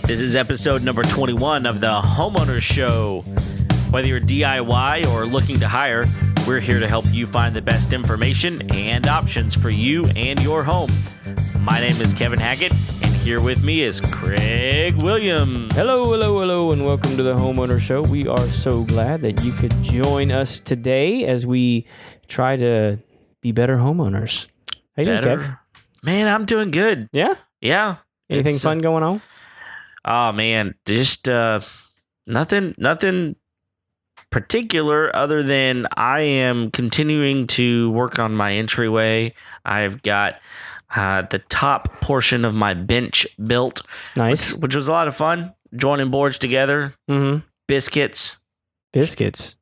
This is episode number 21 of the Homeowners Show. Whether you're DIY or looking to hire, we're here to help you find the best information and options for you and your home. My name is Kevin Hackett, and here with me is Craig Williams. Hello, and welcome to the Homeowners Show. We are so glad that you could join us today as we try to be better homeowners. How you doing, Kev? Man, I'm doing good. Yeah? Yeah. Anything fun going on? Oh man, just nothing particular other than I am continuing to work on my entryway. I've got the top portion of my bench built. Nice. Which was a lot of fun. Joining boards together. Mm-hmm. Biscuits.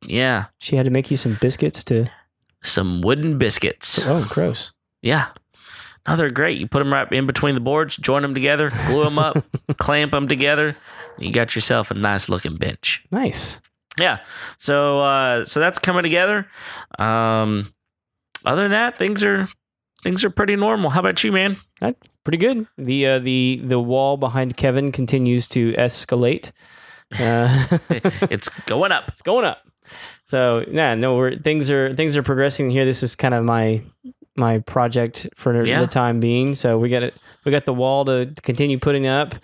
Yeah. She had to make you some biscuits to... Some wooden biscuits. Oh, gross. Yeah. No, they're great. You put them right in between the boards, join them together, glue them up, clamp them together. You got yourself a nice looking bench. Nice. Yeah. So that's coming together. Other than that, things are pretty normal. How about you, man? Pretty good. The wall behind Kevin continues to escalate. It's going up. It's going up. So things are progressing here. This is kind of my project for the time being. So we got the wall to continue putting up.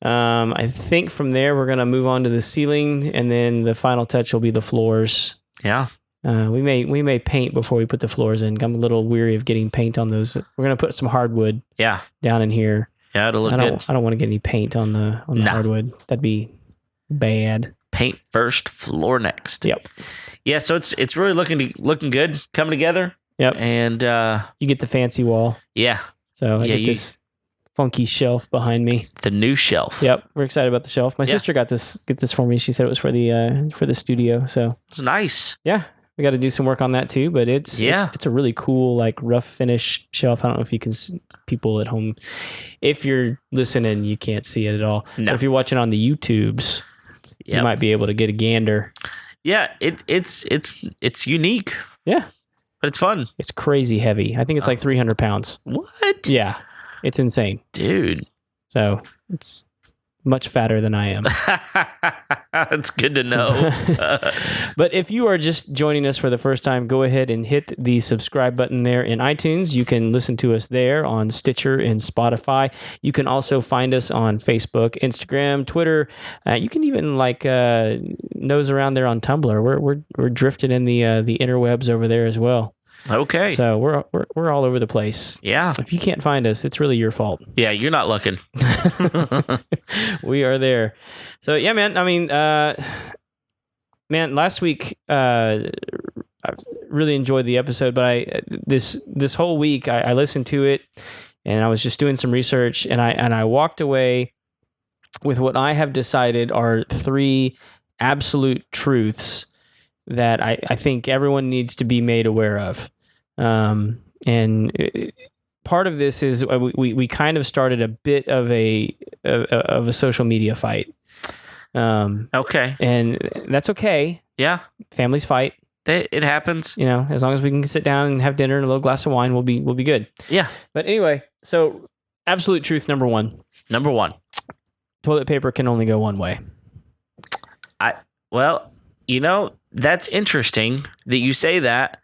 I think from there we're gonna move on to the ceiling, and then the final touch will be the floors. Yeah. We may paint before we put the floors in. I'm a little weary of getting paint on those. We're gonna put some hardwood. Yeah. Down in here. Yeah, it'll look good. I don't want to get any paint on the hardwood. That'd be bad. Paint first, floor next. Yep. Yeah, so it's really looking good, coming together. Yep. And you get the fancy wall. Yeah. So I get this funky shelf behind me. The new shelf. Yep. We're excited about the shelf. My sister get this for me. She said it was for the studio. So it's nice. Yeah. We got to do some work on that too, but it's a really cool, like, rough finish shelf. I don't know if you can see, people at home, if you're listening, you can't see it at all. No. But if you're watching on the YouTubes, you might be able to get a gander. Yeah, it's unique. Yeah. But it's fun. It's crazy heavy. I think it's like 300 pounds. What? Yeah. It's insane. Dude. So it's much fatter than I am. That's good to know. But if you are just joining us for the first time, go ahead and hit the subscribe button there in iTunes. You can listen to us there on Stitcher and Spotify. You can also find us on Facebook, Instagram, Twitter. You can even nose around there on Tumblr. We're drifting in the interwebs over there as well. Okay. So we're all over the place. Yeah. If you can't find us, it's really your fault. Yeah, you're not looking. We are there. So yeah, man. I mean, last week I really enjoyed the episode, but this whole week I listened to it, and I was just doing some research, and I walked away with what I have decided are 3 absolute truths that I think everyone needs to be made aware of. Part of this is we kind of started a bit of a social media fight. Okay. And that's okay. Yeah. Families fight. It happens. You know, as long as we can sit down and have dinner and a little glass of wine, we'll be good. Yeah. But anyway, so absolute truth number 1. Number 1. Toilet paper can only go one way. That's interesting that you say that,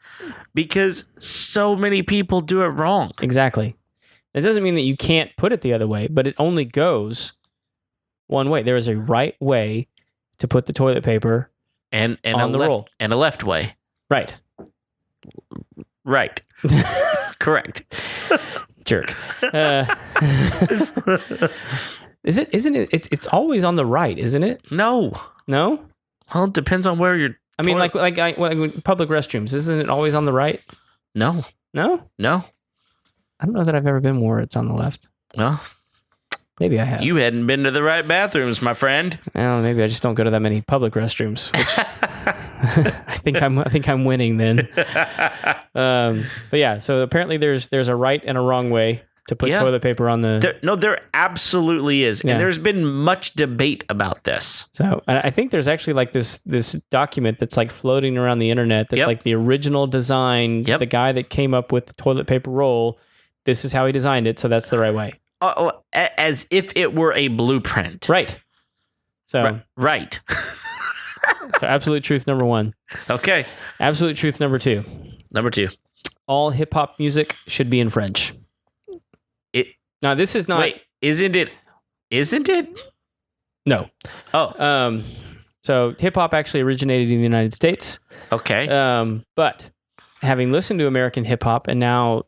because so many people do it wrong. Exactly. It doesn't mean that you can't put it the other way, but it only goes one way. There is a right way to put the toilet paper and on the roll. And a left way. Right. Right. Correct. Jerk. Isn't it? It's always on the right, isn't it? No. Well, it depends on where you're... I mean, like public restrooms, isn't it always on the right? No. I don't know that I've ever been where it's on the left. Well, maybe I have. You hadn't been to the right bathrooms, my friend. Well, maybe I just don't go to that many public restrooms, which I think I'm winning then. But yeah, so apparently there's a right and a wrong way to put toilet paper on the... There absolutely is. Yeah. And there's been much debate about this. So I think there's actually like this document that's like floating around the internet that's like the original design. The guy that came up with the toilet paper roll this is how he designed it, so that's the right way. As if it were a blueprint. Right. So Right. so absolute truth number 1. Okay. Absolute truth number 2. Number 2. All hip hop music should be in French. Now this is not. Wait, isn't it? No. Oh. So hip hop actually originated in the United States. Okay. But having listened to American hip hop and now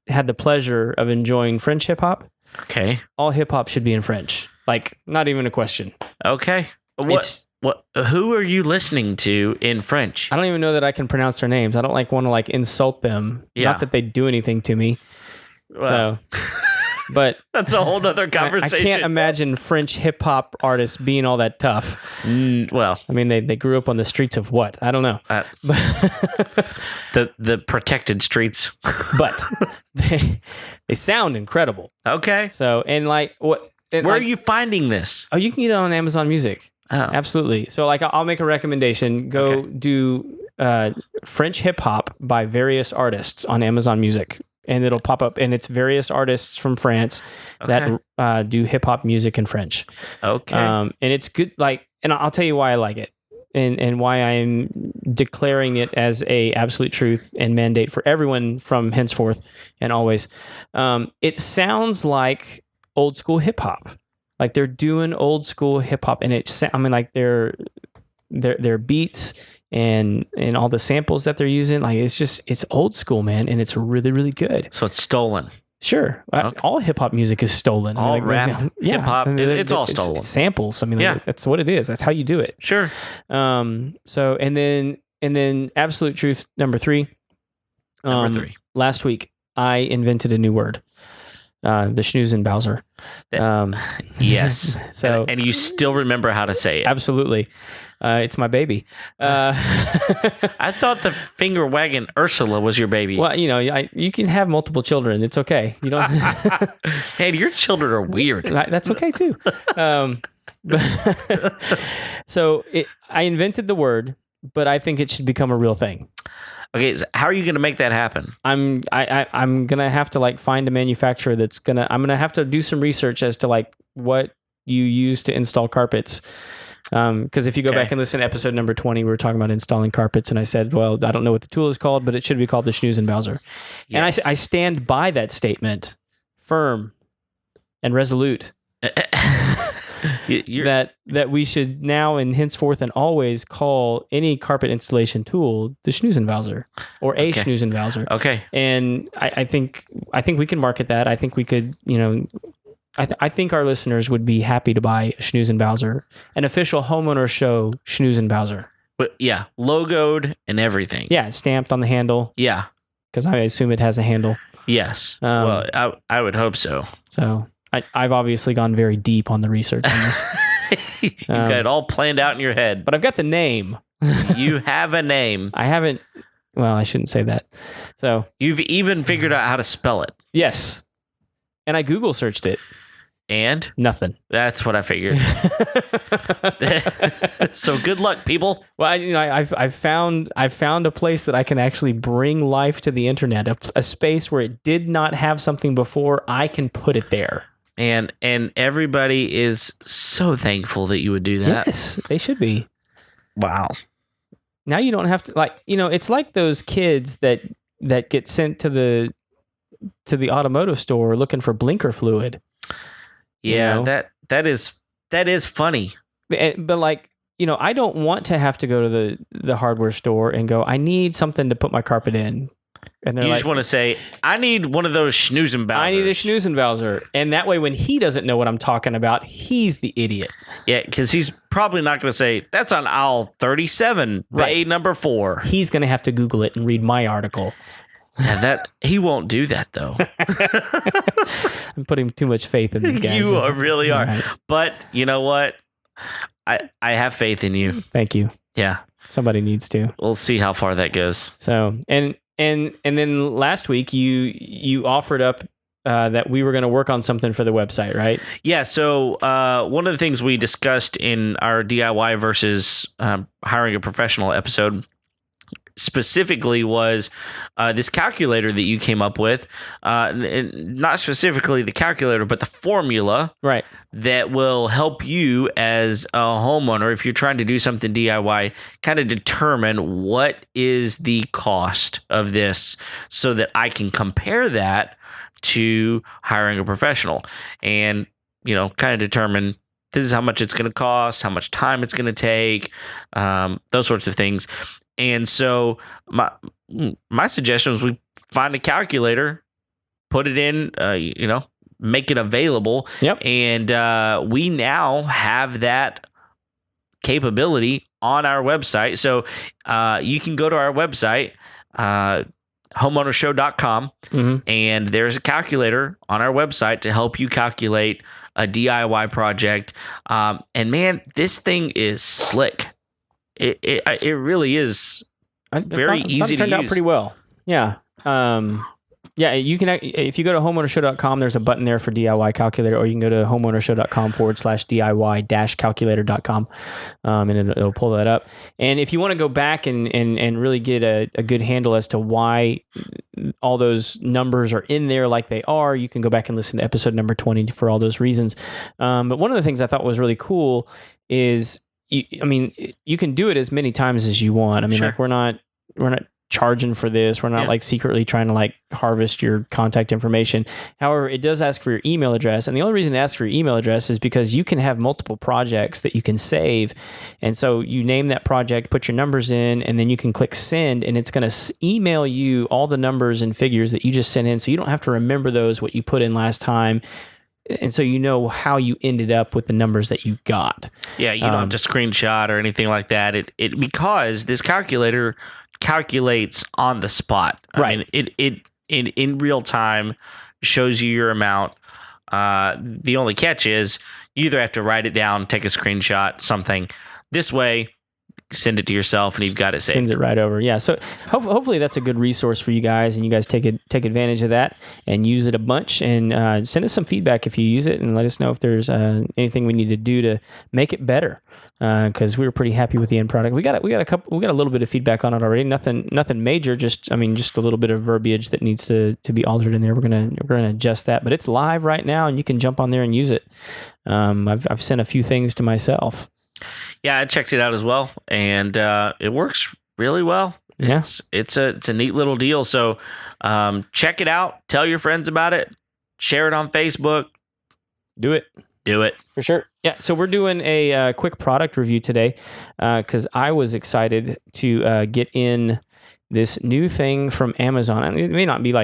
had the pleasure of enjoying French hip hop. Okay. All hip hop should be in French. Like, not even a question. Okay. What? Who are you listening to in French? I don't even know that I can pronounce their names. I don't want to insult them. Yeah. Not that they do anything to me. Well, so, but that's a whole nother conversation. I can't imagine French hip hop artists being all that tough. Well, I mean, they grew up on the streets of what? I don't know. The protected streets. But they sound incredible. Okay. So, and what? Where are you finding this? Oh, you can get it on Amazon Music. Oh. Absolutely. So I'll make a recommendation. Go do French hip hop by various artists on Amazon Music. And it'll pop up, and it's various artists from France that do hip hop music in French. Okay. And it's good. And I'll tell you why I like it, and why I'm declaring it as a absolute truth and mandate for everyone from henceforth and always. It sounds like old school hip hop, like they're doing old school hip hop, and their beats. And all the samples that they're using, it's old school, man, and it's really, really good. So it's stolen. Sure, okay. All hip hop music is stolen. All rap, hip hop, it's all stolen. It's samples. I mean, that's what it is. That's how you do it. Sure. So and then absolute truth number 3. Number 3. Last week I invented a new word. The Schnoozenbowser. Yes. So and you still remember how to say it. Absolutely. It's my baby. I thought the finger wagging Ursula was your baby. Well, you can have multiple children. It's okay. You don't. Hey, your children are weird. That's okay too. So I invented the word, but I think it should become a real thing. Okay, so how are you going to make that happen? I'm gonna have to find a manufacturer that's gonna. I'm gonna have to do some research as to what you use to install carpets. Because if you go back and listen to episode number 20, we were talking about installing carpets, and I said, well, I don't know what the tool is called, but it should be called the Schnoozenbowser. Yes. And I stand by that statement, firm and resolute. that we should now and henceforth and always call any carpet installation tool the Schnoozenbowser or a Schnoozenbowser. Okay. And I think we can market that. I think we could, I think our listeners would be happy to buy a Schnoozenbowser, an official homeowner show Schnoozenbowser. But yeah, logoed and everything. Yeah, stamped on the handle. Yeah. Because I assume it has a handle. Yes. Well, I would hope so. So I've obviously gone very deep on the research on this. You got it all planned out in your head. But I've got the name. You have a name. I haven't. Well, I shouldn't say that. So you've even figured out how to spell it. Yes. And I Google searched it. And? Nothing. That's what I figured. So good luck, people. Well, I've found a place that I can actually bring life to the internet, a space where it did not have something before. I can put it there. And everybody is so thankful that you would do that. Yes, they should be. Wow. Now you don't have to it's like those kids that get sent to the automotive store looking for blinker fluid. Yeah, that is funny. But I don't want to have to go to the hardware store and go, I need something to put my carpet in. And you just want to say, I need one of those Schnoozenbowsers. I need a Schnoozenbowser. And that way, when he doesn't know what I'm talking about, he's the idiot. Yeah, because he's probably not going to say, that's on aisle 37, bay number 4. He's going to have to Google it and read my article. And he won't do that, though. I'm putting too much faith in these guys. You really are. Right. But you know what? I have faith in you. Thank you. Yeah. Somebody needs to. We'll see how far that goes. So, and then last week you offered up that we were going to work on something for the website, right? Yeah. So one of the things we discussed in our DIY versus hiring a professional episode specifically was this calculator that you came up with, and not specifically the calculator, but the formula Right. that will help you as a homeowner, if you're trying to do something DIY, kind of determine what is the cost of this so that I can compare that to hiring a professional and, kind of determine this is how much it's going to cost, how much time it's going to take, those sorts of things. And so my suggestion was we find a calculator, put it in, make it available. Yep. And we now have that capability on our website. So you can go to our website, homeownershow.com, and there's a calculator on our website to help you calculate a DIY project. And man, this thing is slick. It really is very easy to use. It turned out pretty well. Yeah. Yeah, you can, if you go to homeownershow.com, there's a button there for DIY calculator, or you can go to homeownershow.com/DIY-calculator.com, and it'll pull that up. And if you want to go back and really get a good handle as to why all those numbers are in there like they are, you can go back and listen to episode number 20 for all those reasons. But one of the things I thought was really cool is, you can do it as many times as you want. Sure. Like we're not charging for this. We're not like secretly trying to like harvest your contact information. However, it does ask for your email address. And the only reason it asks for your email address is because you can have multiple projects that you can save. And so you name that project, put your numbers in, and then you can click send, and it's going to email you all the numbers and figures that you just sent in. So you don't have to remember what you put in last time. And so you know how you ended up with the numbers that you got. Yeah, you don't have to screenshot or anything like that. It because this calculator calculates on the spot. Right. It in real time shows you your amount. The only catch is you either have to write it down, take a screenshot, something. This way, send it to yourself, and you've got it saved. Sends it right over. Yeah. So hopefully that's a good resource for you guys, and you guys take advantage of that and use it a bunch. And send us some feedback if you use it, and let us know if there's anything we need to do to make it better. Because we were pretty happy with the end product. We got a little bit of feedback on it already. Nothing major. Just a little bit of verbiage that needs to be altered in there. We're gonna adjust that, but it's live right now, and you can jump on there and use it. I've sent a few things to myself. Yeah, I checked it out as well, and it works really well. Yeah. It's a neat little deal. So check it out. Tell your friends about it. Share it on Facebook. Do it. For sure. Yeah, so we're doing a quick product review today because I was excited to get in this new thing from Amazon. I mean, it may not be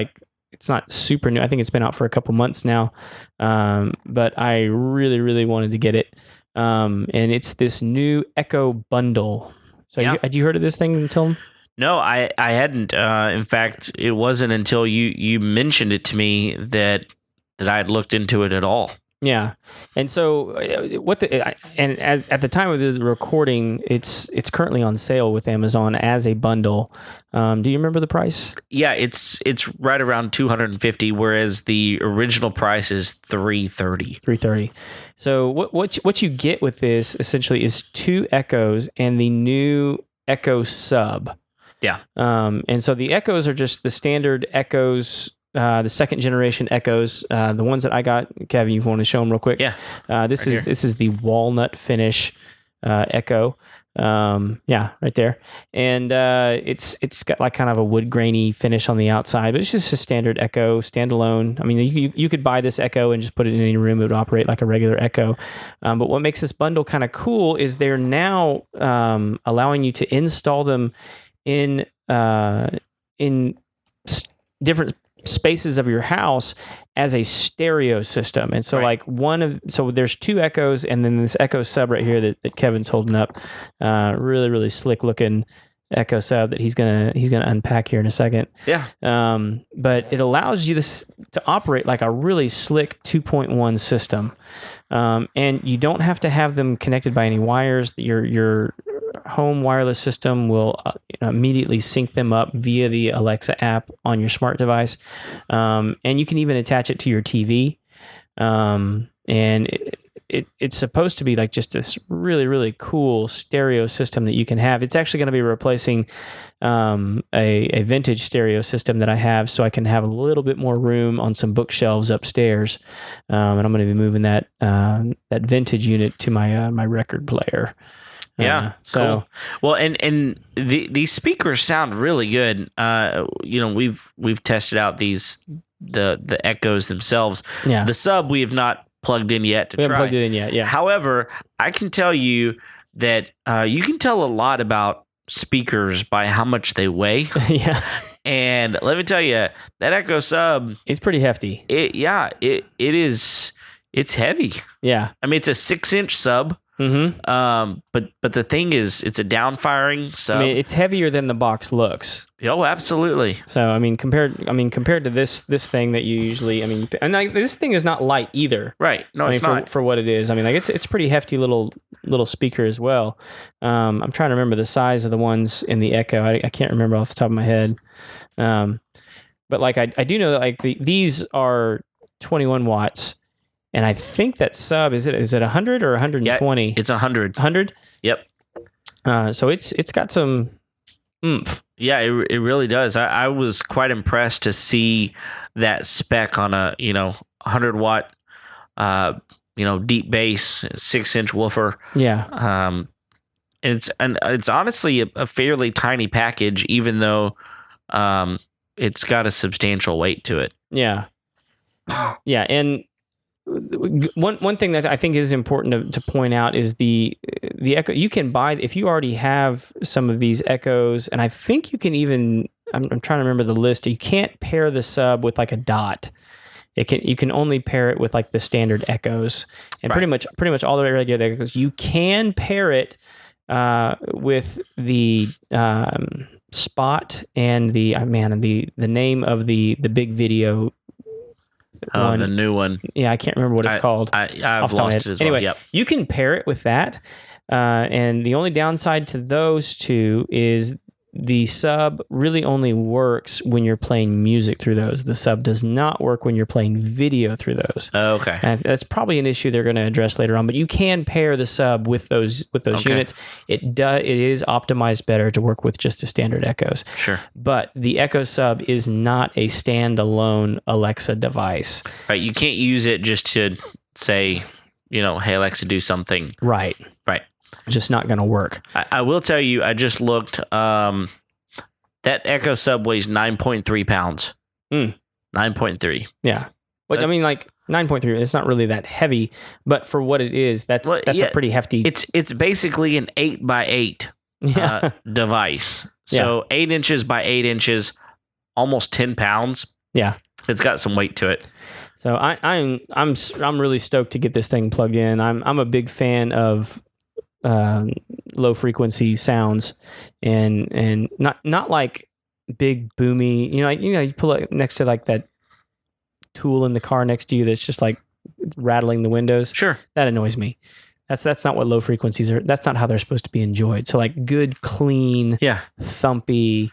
it's not super new. I think it's been out for a couple months now, but I really, really wanted to get it. And it's this new Echo bundle. So had you heard of this thing until? No, I hadn't. In fact, it wasn't until you mentioned it to me that I had looked into it at all. Yeah, and so at the time of the recording, it's currently on sale with Amazon as a bundle. Do you remember the price? Yeah, it's right around $250, whereas the original price is $330. $330. So what you get with this essentially is 2 Echoes and the new Echo Sub. Yeah. And so the Echoes are just the standard Echoes. The second generation Echoes, the ones that I got. Kevin, you want to show them real quick? Yeah. This is the walnut finish Echo. Right there. And it's got like kind of a wood grainy finish on the outside, but it's just a standard Echo standalone. I mean, you could buy this Echo and just put it in any room; it would operate like a regular Echo. But what makes this bundle kind of cool is they're now allowing you to install them in different spaces of your house as a stereo system. And so so there's 2 Echoes and then this Echo Sub right here that Kevin's holding up, really, really slick looking Echo Sub that he's gonna unpack here in a second. Yeah. But it allows you to operate like a really slick 2.1 system. And you don't have to have them connected by any wires. Your home wireless system will immediately sync them up via the Alexa app on your smart device. And you can even attach it to your TV. And it's supposed to be like just this really, really cool stereo system that you can have. It's actually going to be replacing a vintage stereo system that I have, so I can have a little bit more room on some bookshelves upstairs. And I'm going to be moving that vintage unit to my record player. Yeah. So cool. Well, and these speakers sound really good. We've tested out the Echoes themselves. Yeah. The sub we have not plugged in yet to we try. haven't plugged it in yet. Yeah. However, I can tell you that you can tell a lot about speakers by how much they weigh. Yeah. And let me tell you, that Echo sub, it's pretty hefty. it is. It's heavy. Yeah. I mean, it's a 6-inch sub. Mm-hmm. But the thing is, it's a down-firing sub. I mean, it's heavier than the box looks. Oh, absolutely. So, compared to this thing that you usually, and like, this thing is not light either. Right. No, it's not. For what it is. It's pretty hefty little speaker as well. I'm trying to remember the size of the ones in the Echo. I can't remember off the top of my head. But like I do know that like these are 21 watts. And I think that sub is it 100 or 120? Yeah, it's 100. 100? Yep. So it's got some oomph. Yeah, it really does. I was quite impressed to see that spec on a 100 watt deep bass 6-inch woofer. Yeah. And it's honestly a fairly tiny package, even though it's got a substantial weight to it. Yeah. Yeah, and one thing that I think is important to point out is the Echo. You can buy, if you already have some of these Echoes, and I think you can even, I'm trying to remember the list. You can't pair the sub with like a dot. You can only pair it with like the standard Echoes, and pretty much all the regular Echoes. You can pair it with the Spot and the name of the big video. The new one. Yeah, I can't remember what it's called. I've lost it as well. Anyway, yep. You can pair it with that. And the only downside to those two is the sub really only works when you're playing music through those. The sub does not work when you're playing video through those. Oh, okay. And that's probably an issue they're going to address later on, but you can pair the sub with those units. It is optimized better to work with just the standard Echoes. Sure. But the Echo sub is not a standalone Alexa device. Right. You can't use it just to say, hey, Alexa, do something. Right. Just not going to work. I will tell you, I just looked. That Echo sub weighs 9.3 pounds. 9.3. Yeah. But 9.3. It's not really that heavy, but for what it is, that's a pretty hefty. It's basically an 8x8 device. So 8 inches by 8 inches, almost 10 pounds. Yeah. It's got some weight to it. So I'm really stoked to get this thing plugged in. I'm a big fan of low frequency sounds and not like big boomy, you pull it next to like that tool in the car next to you that's just like rattling the windows. Sure. That annoys me. That's not what low frequencies are. That's not how they're supposed to be enjoyed. So like good, clean, thumpy,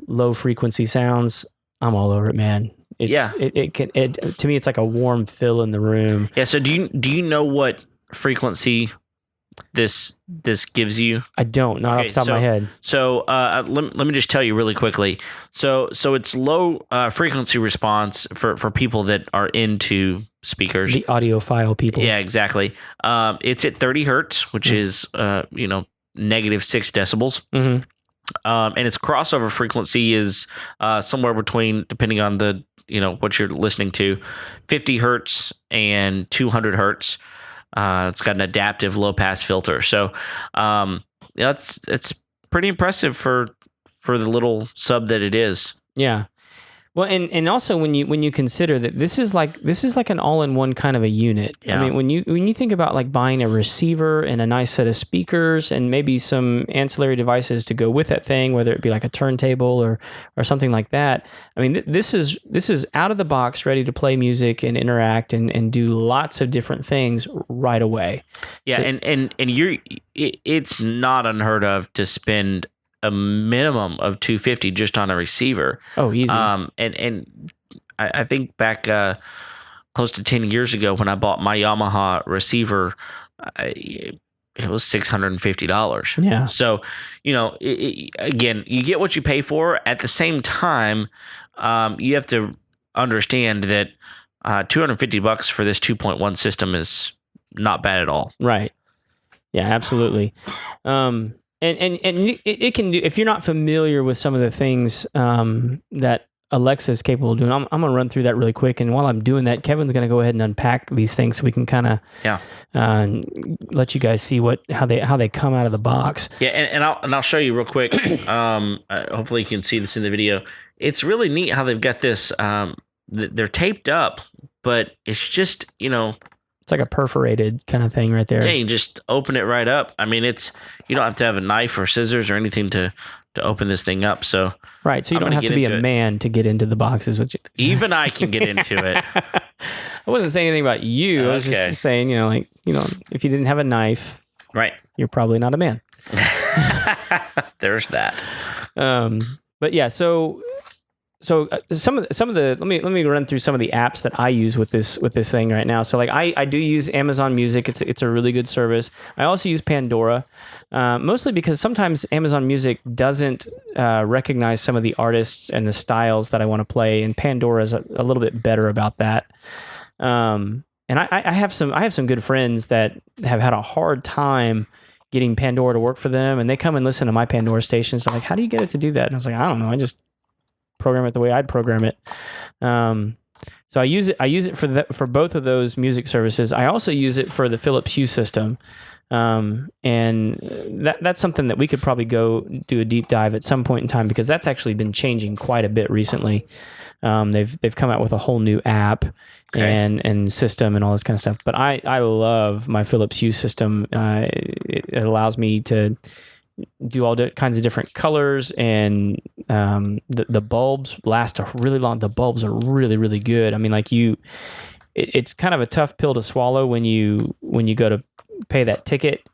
low frequency sounds, I'm all over it, man. To me, it's like a warm fill in the room. Yeah. So do you know what frequency this gives you? I don't, not off the top of my head. So let me just tell you really quickly. So it's low frequency response for people that are into speakers. The audiophile people. Yeah, exactly. It's at 30 hertz, which is negative 6 decibels. Mm-hmm. And its crossover frequency is somewhere between, depending on the what you're listening to, 50 hertz and 200 hertz. It's got an adaptive low pass filter, so it's pretty impressive for the little sub that it is. Yeah. Well, and also when you consider that this is like an all-in-one kind of a unit. Yeah. I mean, when you think about like buying a receiver and a nice set of speakers and maybe some ancillary devices to go with that thing, whether it be like a turntable or something like that. I mean, this is out of the box, ready to play music and interact and do lots of different things right away. Yeah, so, it's not unheard of to spend a minimum of $250 just on a receiver. Oh, easy. And I think back close to 10 years ago when I bought my Yamaha receiver, it was $650. Yeah. So, again, you get what you pay for. At the same time, you have to understand that $250 for this 2.1 system is not bad at all. Right. Yeah, absolutely. And it can do, if you're not familiar with some of the things that Alexa is capable of doing, I'm going to run through that really quick. And while I'm doing that, Kevin's going to go ahead and unpack these things so we can kind of let you guys see how they come out of the box. Yeah, and I'll show you real quick. Hopefully you can see this in the video. It's really neat how they've got this. They're taped up, but it's just it's like a perforated kind of thing right there. Yeah, you just open it right up. I mean, you don't have to have a knife or scissors or anything to open this thing up. So right, so you don't have to be a man to get into the boxes. Even I can get into it. I wasn't saying anything about you. I was just saying, if you didn't have a knife, right, you're probably not a man. There's that. But yeah, so some of the let me run through some of the apps that I use with this thing right now. So like I do use Amazon Music. It's a really good service. I also use Pandora, mostly because sometimes Amazon Music doesn't recognize some of the artists and the styles that I want to play, and Pandora is a little bit better about that. And I have some good friends that have had a hard time getting Pandora to work for them, and they come and listen to my Pandora stations. They're like, "How do you get it to do that?" And I was like, "I don't know. I just program it the way I'd program it." So I use it for both of those music services. I also use it for the Philips Hue system, and that's something that we could probably go do a deep dive at some point in time, because that's actually been changing quite a bit recently. They've come out with a whole new app and system and all this kind of stuff. But I love my Philips Hue system. It allows me to do all kinds of different colors, and the bulbs last a really long. The bulbs are really, really good. I mean, like it's kind of a tough pill to swallow when you go to pay that ticket.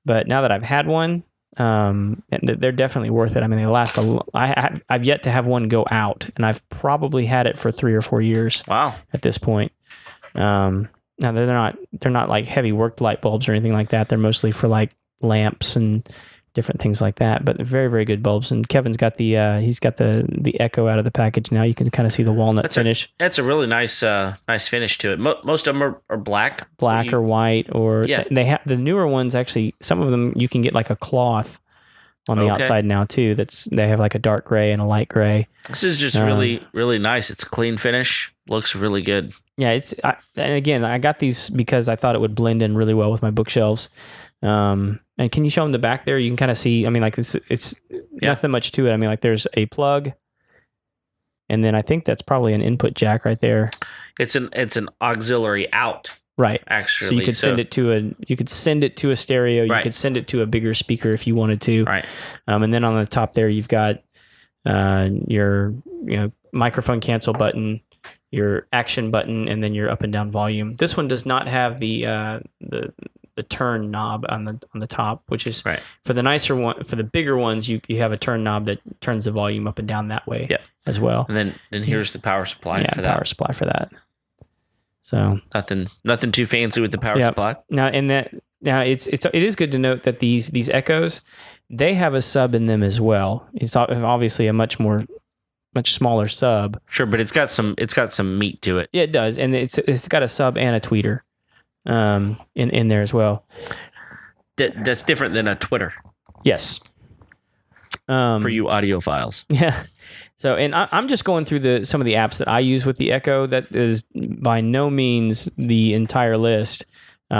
But now that I've had one, they're definitely worth it. I mean, they last I've yet to have one go out, and I've probably had it for 3 or 4 years. Wow! At this point, now they're not like heavy worked light bulbs or anything like that. They're mostly for like lamps and different things like that, but very, very good bulbs. And Kevin's got the Echo out of the package now. You can kind of see the walnut finish. That's a really nice finish to it. Most of them are black or white, or they have the newer ones. Actually, some of them you can get like a cloth on the outside now too. They have like a dark gray and a light gray. This is just really, really nice. It's a clean finish. Looks really good. Yeah, and again, I got these because I thought it would blend in really well with my bookshelves. And can you show them the back there? You can kind of see, I mean, like it's nothing much to it. I mean, like there's a plug, and then I think that's probably an input jack right there. It's an auxiliary out. Right. Actually. So you could send it to a stereo. You could send it to a bigger speaker if you wanted to. Right. And then on the top there, you've got your microphone cancel button, your action button, and then your up and down volume. This one does not have the turn knob on the top, which is for the nicer one. For the bigger ones, you have a turn knob that turns the volume up and down that way as well. And then here's the power supply for that. Power supply for that. So nothing too fancy with the power supply. It is good to note that these Echoes, they have a sub in them as well. It's obviously a much smaller sub. Sure, but it's got some meat to it. Yeah, it does, and it's got a sub and a tweeter in there as well. That's different than a Twitter. Yes. For you audiophiles. Yeah. So, and I'm just going through some of the apps that I use with the Echo. That is by no means the entire list.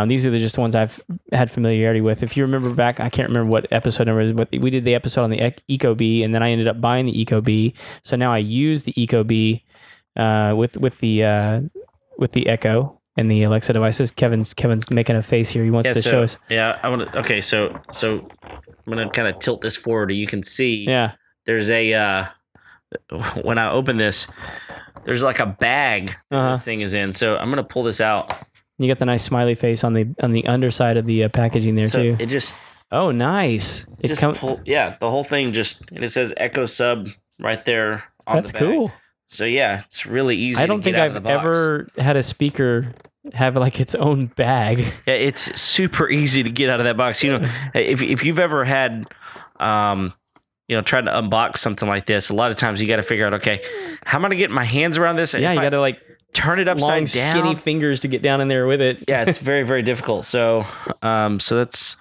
These are just the ones I've had familiarity with. If you remember back, I can't remember what episode number it is, but we did the episode on the Ecobee, and then I ended up buying the Ecobee. So now I use the Ecobee with the Echo and the Alexa devices. Kevin's making a face here. He wants to show us. Yeah, I want to. Okay, so I'm gonna kind of tilt this forward. You can see. Yeah. There's a when I open this, there's like a bag that this thing is in. So I'm gonna pull this out. You got the nice smiley face on the underside of the packaging there too. It just nice. The whole thing and it says Echo Sub right there on the back. That's cool. So yeah, it's really easy. I don't to think get out of I've the box. ever had a speaker have like its own bag. Yeah, it's super easy to get out of that box. You know, if you've ever had, tried to unbox something like this, a lot of times you got to figure out, okay, how am I gonna get my hands around this? Yeah, you got to like turn it upside long, down. skinny fingers to get down in there with it. Yeah, it's very, very difficult. So, that's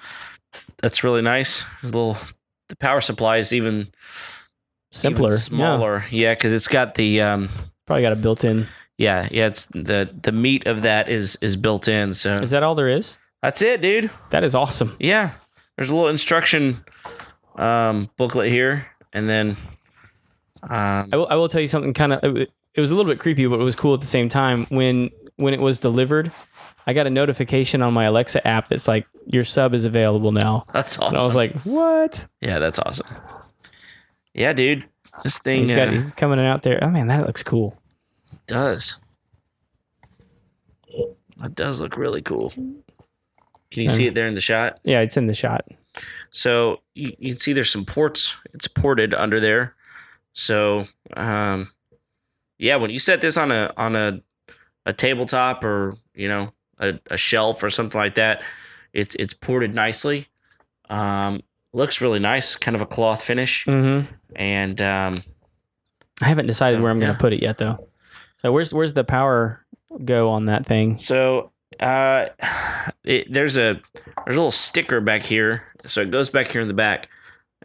really nice. The power supply is even Simpler, even smaller. Yeah, because it's got the probably got a built-in. Yeah, it's the meat of that is built in. So is that all there is? That's it, dude. That is awesome. Yeah, there's a little instruction booklet here, and then I will tell you something. Kind of, it was a little bit creepy, but it was cool at the same time. When it was delivered, I got a notification on my Alexa app that's like, your sub is available now. That's awesome. And I was like, what? Yeah, that's awesome. Yeah, dude. This thing he's coming out there. Oh man, that looks cool. Does. It does look really cool. Can you see it there in the shot? Yeah, it's in the shot. So you can see there's some ports. It's ported under there. So yeah, when you set this on a tabletop or a shelf or something like that, it's ported nicely. Looks really nice, kind of a cloth finish. Mm-hmm. And I haven't decided where I'm going to put it yet, though. So where's the power go on that thing? So there's a little sticker back here. So it goes back here in the back,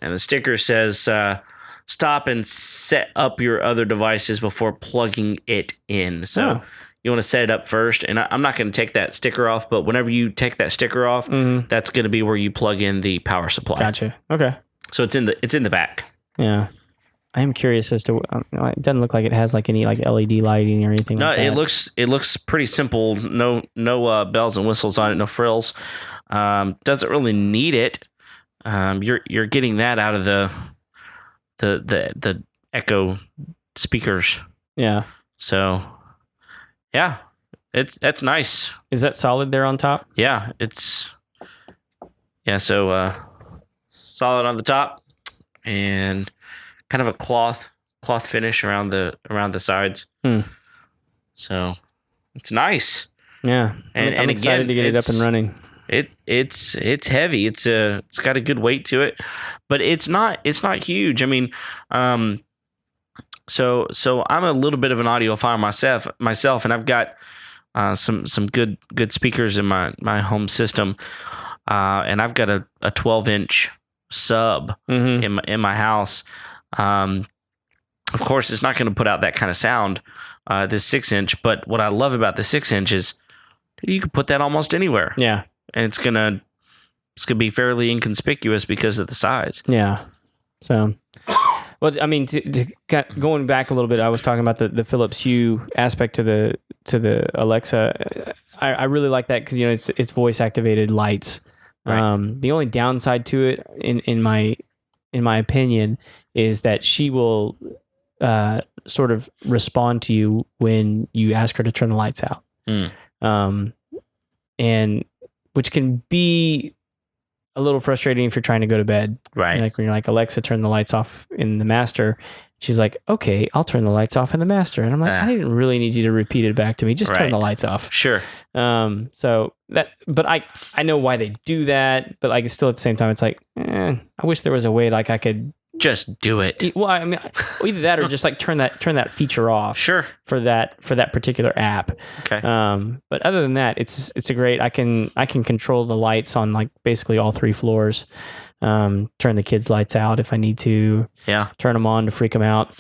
and the sticker says, "Stop and set up your other devices before plugging it in." So you want to set it up first, and I'm not going to take that sticker off, but whenever you take that sticker off, that's going to be where you plug in the power supply. Gotcha. Okay. So it's in the back. Yeah. I am curious as to. It doesn't look like it has like any like LED lighting or anything. No, like that. it looks pretty simple. No bells and whistles on it. No frills. Doesn't really need it. You're getting that out of the Echo speakers. Yeah. So, yeah, that's nice. Is that solid there on top? Yeah, so solid on the top and kind of a cloth finish around the sides. So it's nice. Yeah, I'm excited to get it up and running. It's heavy. It's got a good weight to it, but it's not huge. I mean, so I'm a little bit of an audiophile myself, and I've got some good speakers in my home system, and I've got a 12-inch sub in my house. Of course, it's not going to put out that kind of sound, this 6-inch. But what I love about the 6-inch is you can put that almost anywhere. Yeah, and it's gonna be fairly inconspicuous because of the size. Yeah. So, well, I mean, going back a little bit, I was talking about the Philips Hue aspect to the Alexa. I really like that because it's voice activated lights. Right. The only downside to it, in my opinion, is that she will sort of respond to you when you ask her to turn the lights out. And which can be a little frustrating if you're trying to go to bed. Right. Like when you're like, Alexa, turn the lights off in the master. She's like, okay, I'll turn the lights off in the master. And I'm like, I didn't really need you to repeat it back to me. Just turn the lights off. Sure. So that, but I know why they do that, but like, still at the same time, it's like, I wish there was a way like I could just do it. Well, I mean, either that or just like turn that feature off. Sure. For that particular app. Okay. But other than that, it's a great. I can control the lights on like basically all 3 floors. Turn the kids' lights out if I need to. Yeah. Turn them on to freak them out.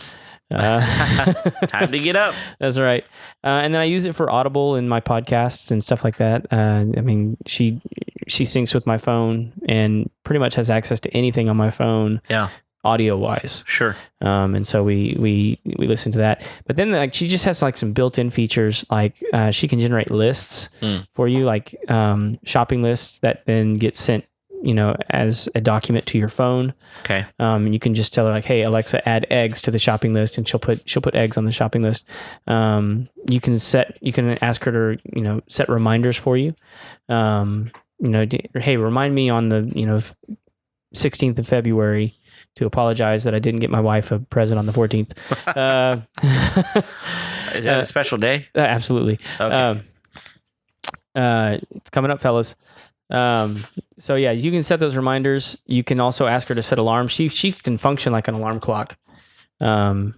Time to get up. That's right. And then I use it for Audible in my podcasts and stuff like that. I mean, she syncs with my phone and pretty much has access to anything on my phone. Yeah. Audio wise. Sure. And so we listen to that. But then like she just has like some built-in features, like she can generate lists for you, like shopping lists that then get sent, as a document to your phone. Okay. You can just tell her like, hey, Alexa, add eggs to the shopping list, and she'll put eggs on the shopping list. You can ask her to, set reminders for you. Hey, remind me on the, 16th of February to apologize that I didn't get my wife a present on the 14th. Is that a special day? Absolutely. Okay. It's coming up, fellas. So yeah, you can set those reminders. You can also ask her to set alarms. She can function like an alarm clock. And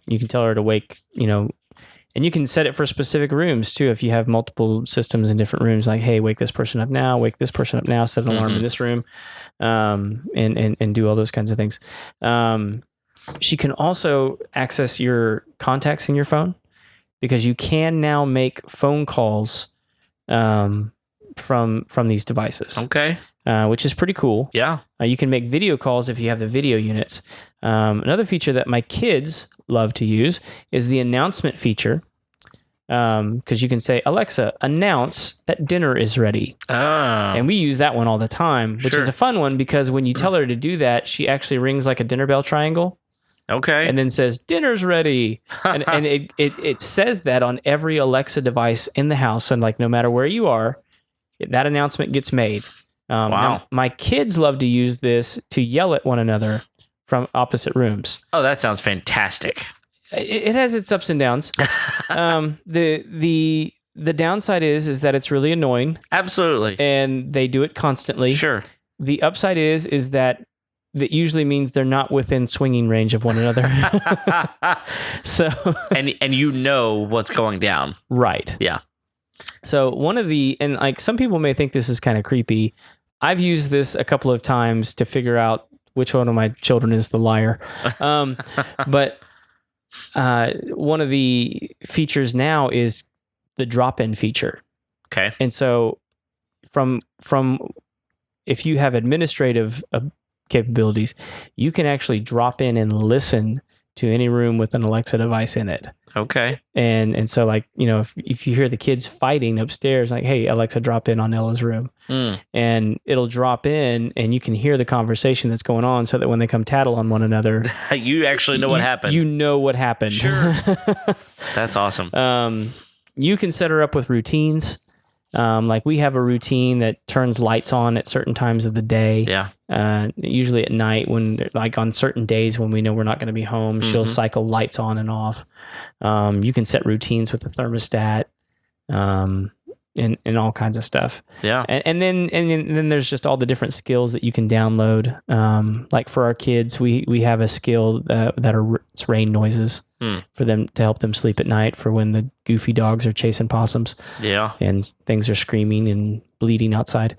you can tell her to wake, and you can set it for specific rooms too. If you have multiple systems in different rooms, like, hey, wake this person up now, set an alarm in this room, and do all those kinds of things. She can also access your contacts in your phone, because you can now make phone calls from these devices. Okay. Which is pretty cool. Yeah. You can make video calls if you have the video units. Another feature that my kids love to use is the announcement feature, because you can say, Alexa, announce that dinner is ready. Oh. And we use that one all the time, which is a fun one, because when you tell her to do that, she actually rings like a dinner bell triangle. Okay. And then says, dinner's ready. and it says that on every Alexa device in the house. And like, no matter where you are, that announcement gets made. Wow. Now, my kids love to use this to yell at one another from opposite rooms. Oh, that sounds fantastic. It has its ups and downs. The downside is that it's really annoying. Absolutely. And they do it constantly. Sure. The upside is that usually means they're not within swinging range of one another. So and you know what's going down. Right. Yeah. So and like some people may think this is kind of creepy. I've used this a couple of times to figure out which one of my children is the liar. But one of the features now is the drop-in feature. Okay. And so from if you have administrative capabilities, you can actually drop in and listen to any room with an Alexa device in it. Okay. And so like, if you hear the kids fighting upstairs, like, hey, Alexa, drop in on Ella's room. And it'll drop in and you can hear the conversation that's going on, so that when they come tattle on one another, you actually know what happened. You know what happened. Sure. That's awesome. You can set her up with routines. Like we have a routine that turns lights on at certain times of the day. Yeah. Usually at night, when like on certain days when we know we're not going to be home, she'll cycle lights on and off. You can set routines with the thermostat, and all kinds of stuff. Yeah. And then there's just all the different skills that you can download. Like for our kids, we have a skill it's rain noises for them, to help them sleep at night, for when the goofy dogs are chasing possums. Yeah. And things are screaming and bleeding outside.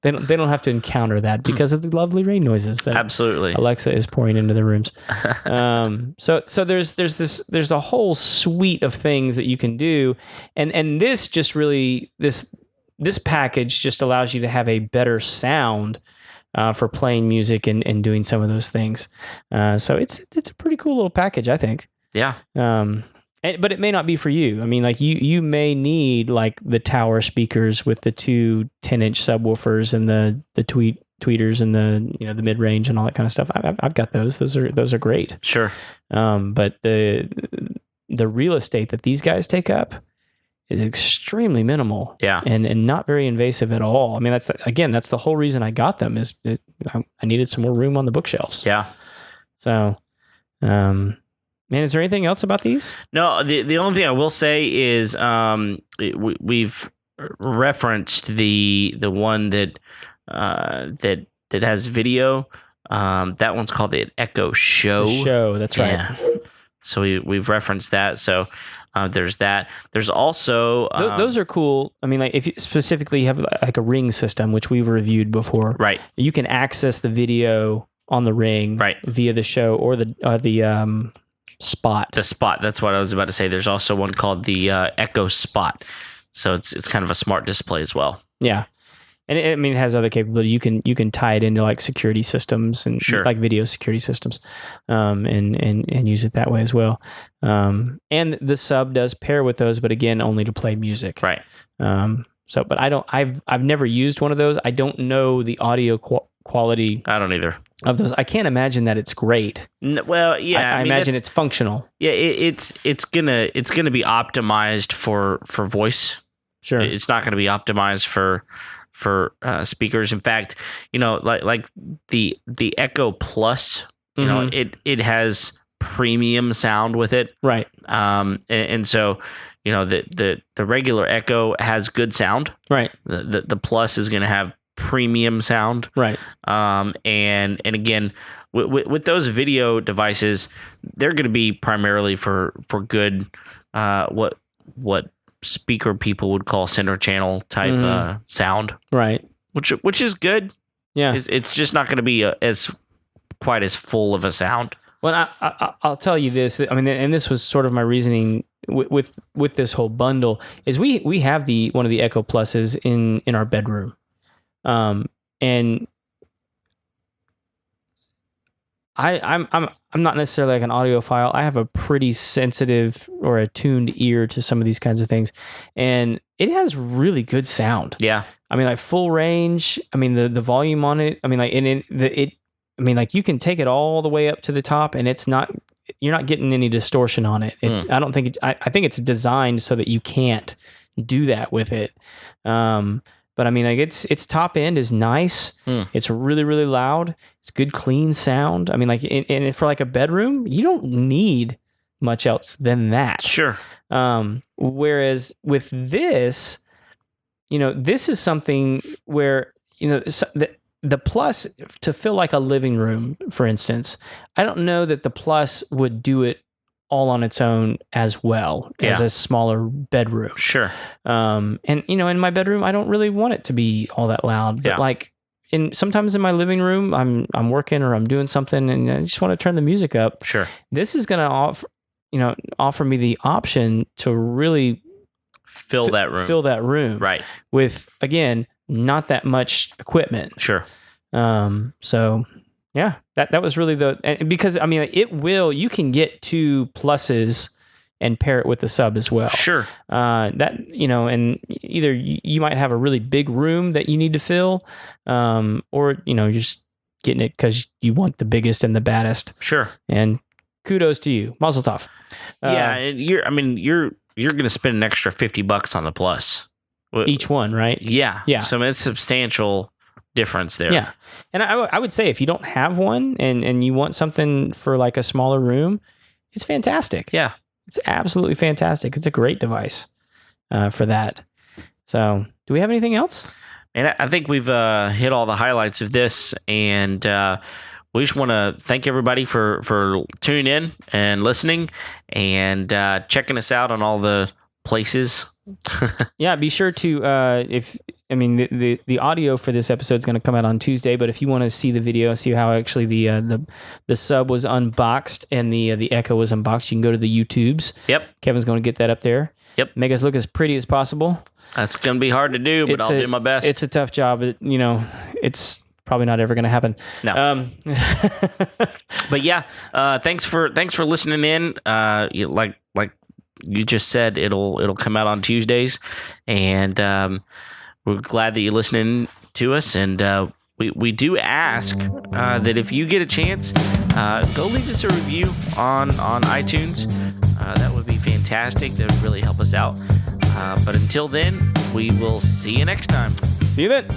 They don't have to encounter that because of the lovely rain noises that absolutely Alexa is pouring into the rooms. So there's a whole suite of things that you can do, and this just really this package just allows you to have a better sound for playing music and doing some of those things. So it's a pretty cool little package, I think. Yeah. But it may not be for you. I mean, like you may need like the tower speakers with the two 10-inch subwoofers and the tweeters and the mid range and all that kind of stuff. I've got those. Those are great. Sure. But the real estate that these guys take up is extremely minimal. Yeah. And not very invasive at all. I mean, that's the whole reason I got them, is that I needed some more room on the bookshelves. Yeah. So, man, is there anything else about these? No, the only thing I will say is we've referenced the one that has video. That one's called the Echo Show. The Show, that's right. Yeah. So we've referenced that. So there's that. There's also those are cool. I mean, like if you specifically have like a Ring system, which we've reviewed before, right? You can access the video on the Ring, right, via the Show or the Spot. The Spot. That's what I was about to say. There's also one called the Echo Spot. So it's kind of a smart display as well. Yeah. And it has other capability. You can tie it into like security systems and like video security systems, and use it that way as well. And the sub does pair with those, but again, only to play music. Right. But I've never used one of those. I don't know the audio quality. I don't either. Of those, I can't imagine that it's great. Well, yeah, I imagine it's functional. Yeah, it's gonna be optimized for voice. Sure, it's not going to be optimized for speakers. In fact, like the Echo Plus, it has premium sound with it, right? And so the regular Echo has good sound, right? The Plus is going to have premium sound, right? And again, with those video devices, they're going to be primarily for good what speaker people would call center channel type sound, right? Which is good. Yeah, it's just not going to be as quite as full of a sound. Well, I'll tell you this. I mean, and this was sort of my reasoning with this whole bundle is we have one of the Echo Pluses in our bedroom, and I'm not necessarily like an audiophile. I have a pretty sensitive or attuned ear to some of these kinds of things, and it has really good sound. Yeah, I mean, like full range. I mean, the volume on it. I mean, like I mean, like you can take it all the way up to the top, and you're not getting any distortion on it. I don't think I think it's designed so that you can't do that with it. But I mean, like its top end is nice. It's really, really loud. It's good, clean sound. I mean, like, and for like a bedroom, you don't need much else than that. Sure. Whereas with this, this is something where, the Plus, to feel like a living room, for instance, I don't know that the Plus would do it all on its own as well as a smaller bedroom. Sure. And in my bedroom, I don't really want it to be all that loud. But like sometimes in my living room, I'm working or I'm doing something and I just want to turn the music up. Sure. This is going to offer me the option to really fill that room. Right. With, again, not that much equipment. Sure. So yeah, that was really because I mean, you can get 2 Pluses and pair it with the sub as well. Sure. And either you might have a really big room that you need to fill, or, you're just getting it because you want the biggest and the baddest. Sure. And kudos to you. Mazel tov. Yeah. You're going to spend an extra $50 on the Plus. Each one, right? Yeah. Yeah. So it's substantial difference there. Yeah. And I would say if you don't have one and you want something for like a smaller room, it's fantastic. Yeah. It's absolutely fantastic. It's a great device for that. So do we have anything else? And I think we've hit all the highlights of this, and we just want to thank everybody for tuning in and listening and checking us out on all the places. Yeah, be sure to the audio for this episode is going to come out on Tuesday, but if you want to see the video, see how actually the sub was unboxed and the Echo was unboxed, you can go to the YouTubes. Yep. Kevin's going to get that up there. Yep. Make us look as pretty as possible. That's going to be hard to do, but I'll do my best. It's a tough job. It's probably not ever going to happen. No. But yeah, thanks for listening in. Like you just said, it'll come out on Tuesdays, and we're glad that you're listening to us. And we do ask that if you get a chance, go leave us a review on iTunes. That would be fantastic. That would really help us out. But until then, we will see you next time. See you then.